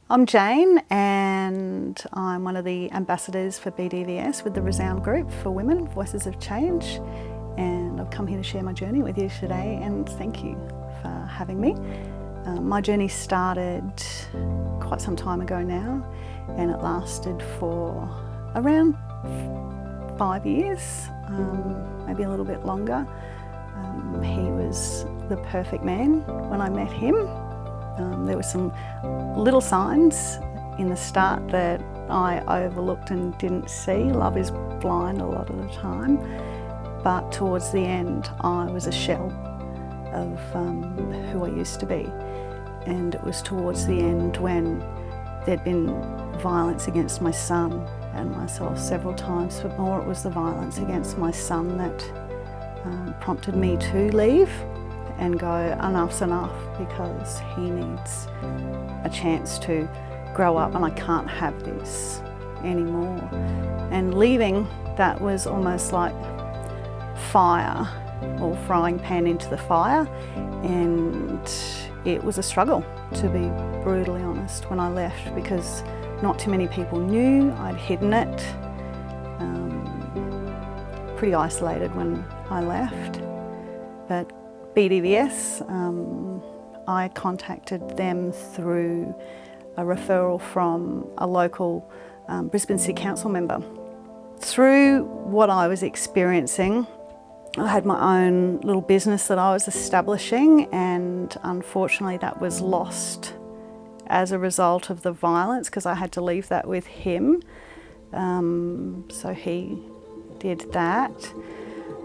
I'm Jane and I'm one of the ambassadors for BDVS with the Resound Group for Women, Voices of Change, and I've come here to share my journey with you today, and thank you for having me. My journey started quite some time ago now, and it lasted for around 5 years, maybe a little bit longer. He was the perfect man when I met him. There were some little signs in the start that I overlooked and didn't see. Love is blind a lot of the time, but towards the end I was a shell of who I used to be. And it was towards the end when there'd been violence against my son and myself several times, but more it was the violence against my son that prompted me to leave and go, enough's enough, because he needs a chance to grow up and I can't have this anymore. And leaving, that was almost like fire or frying pan into the fire, and it was a struggle, to be brutally honest, when I left, because not too many people knew. I'd hidden it, pretty isolated when I left. But BDVS, I contacted them through a referral from a local Brisbane City Council member. Through what I was experiencing, I had my own little business that I was establishing, and unfortunately that was lost as a result of the violence, because I had to leave that with him. So he did that.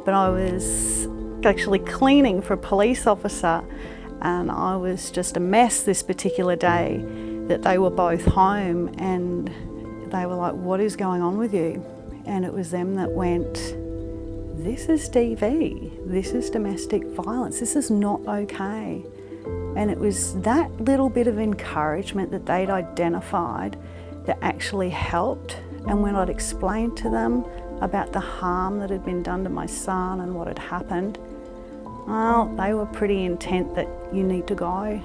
But I was actually cleaning for a police officer, and I was just a mess this particular day that they were both home, and they were like, "What is going on with you?" And it was them that went, "This is DV, this is domestic violence, this is not okay." And it was that little bit of encouragement that they'd identified that actually helped. And when I'd explained to them about the harm that had been done to my son and what had happened, well, they were pretty intent that you need to go.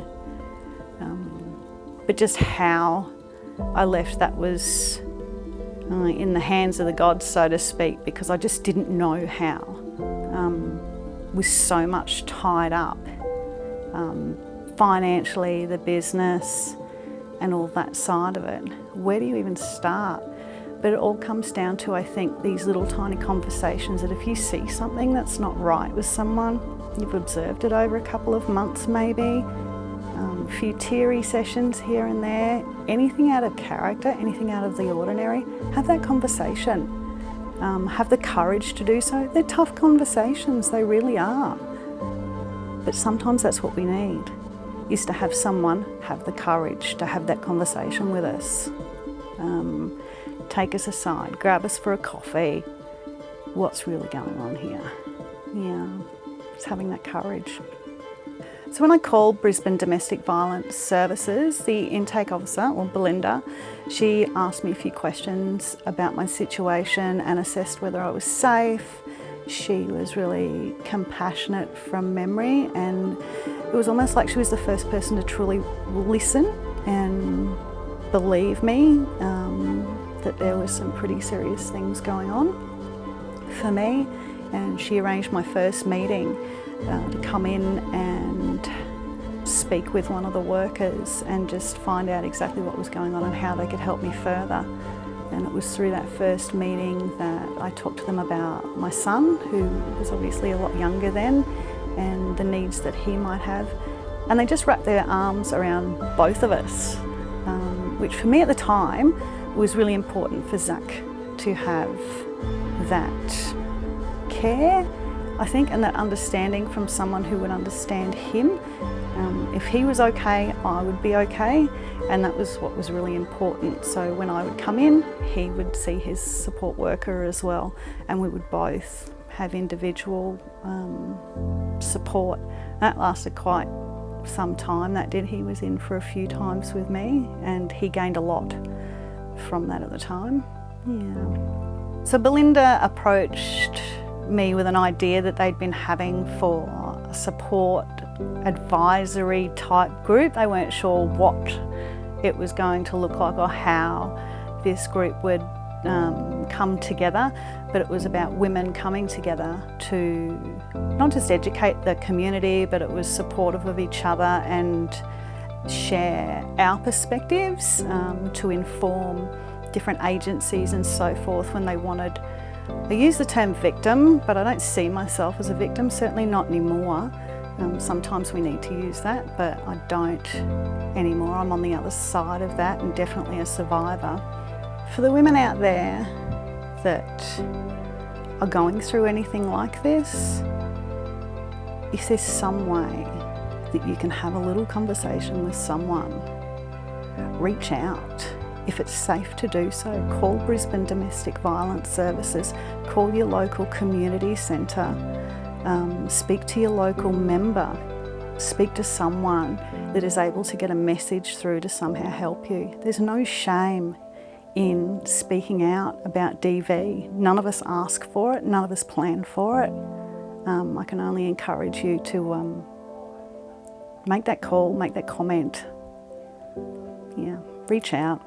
But just how I left, that was in the hands of the gods, so to speak, because I just didn't know how. With so much tied up, financially, the business, and all that side of it. Where do you even start? But it all comes down to, I think, these little tiny conversations that if you see something that's not right with someone, you've observed it over a couple of months maybe, a few teary sessions here and there, anything out of character, anything out of the ordinary, have that conversation. Have the courage to do so. They're tough conversations, they really are. But sometimes that's what we need, is to have someone have the courage to have that conversation with us. Take us aside, grab us for a coffee. What's really going on here? Yeah, it's having that courage. So when I called Brisbane Domestic Violence Services, the intake officer, or Belinda, she asked me a few questions about my situation and assessed whether I was safe. She was really compassionate from memory, and it was almost like she was the first person to truly listen and believe me that there was some pretty serious things going on for me. And she arranged my first meeting to come in and speak with one of the workers and just find out exactly what was going on and how they could help me further. And it was through that first meeting that I talked to them about my son, who was obviously a lot younger then, and the needs that he might have. And they just wrapped their arms around both of us, which for me at the time was really important for Zach to have that care, I think, and that understanding from someone who would understand him. If he was okay, I would be okay, and that was what was really important. So when I would come in, he would see his support worker as well, and we would both have individual support. That lasted quite some time, that did. He was in for a few times with me, and he gained a lot from that at the time. Yeah. So Belinda approached me with an idea that they'd been having for a support advisory type group. They weren't sure what it was going to look like or how this group would come together, but it was about women coming together to not just educate the community, but it was supportive of each other and share our perspectives to inform different agencies and so forth when they wanted. I use the term victim, but I don't see myself as a victim, certainly not anymore. Sometimes we need to use that, but I don't anymore. I'm on the other side of that and definitely a survivor. For the women out there that are going through anything like this, if there's some way that you can have a little conversation with someone, reach out. If it's safe to do so, call Brisbane Domestic Violence Services, call your local community centre, speak to your local member, speak to someone that is able to get a message through to somehow help you. There's no shame in speaking out about DV. None of us ask for it, none of us plan for it. I can only encourage you to make that call, make that comment. Yeah, reach out.